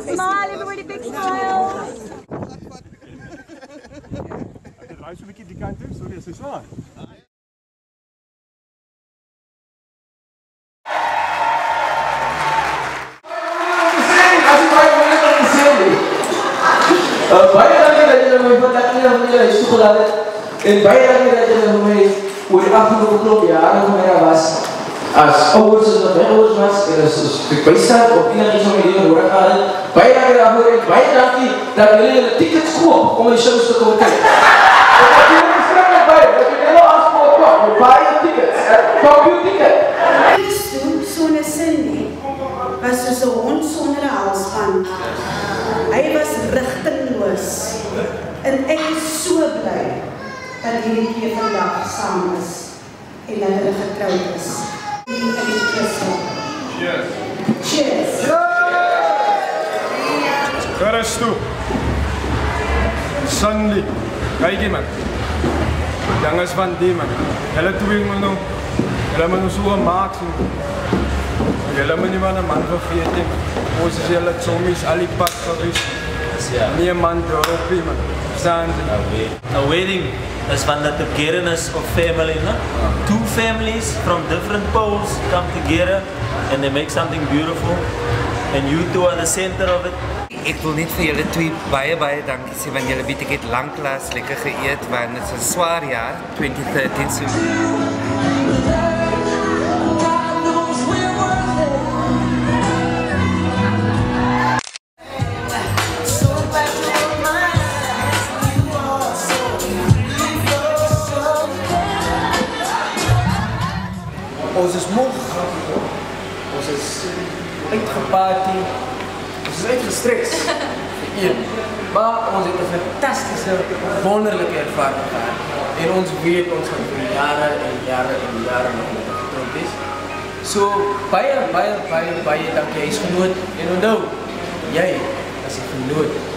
Smile, everybody, big smile. Dit raai so 'n bietjie die kant toe, sorry, is dit swaar? Baie dankie dat julle my vandag hier op julle huis toegelaat het. En baie dankie dat julle vir my oor die afgelope klop jare vir my was. As ouers is wat my ouers was, en as ek bystand of enigiets van my lewe nodig gehad het. Baie dankie daarvoor en baie dankie dat julle julle tickets koop om my shows te kom kyk. En dat julle beskikbaar baie, dat julle nou aanspoor kom, baie tickets, koop jou ticket. So'n Cindy was soos 'n hond sonder 'n halsband. Hy was rigtingloos en ek is so bly dat hierdie twee vandag saam is en dat hulle getroud is. Cheers. Cheers. Chorus toe. Cindy, kyk hier man. Jongens van die man. Hulle twee moet nou. Hulle moet so maak sien. Julle moet nie maar 'n man vergeet nie. Ons is julle chommies al die pad gewees. Nie 'n man daarop nie man. Verstaan jy? A wedding is van the togetherness of family, no? Two families from different poles come together and they make something beautiful. And you two are the center of it. Ek wil net vir julle twee baie dankie sê want julle weet ek het lanklaas lekker geëet want dit is 'n swaar jaar 2013 so. Ons is moeg, ons is uitgeparty, ons is uitgestres vir een. Maar ons het 'n fantastische, wonderlike ervaring gehad. En ons weet ons gaan vir jare en jare en jare nog met getroud wees. So baie dankie, jy is genoot. En onthou, jy is 'n genoot.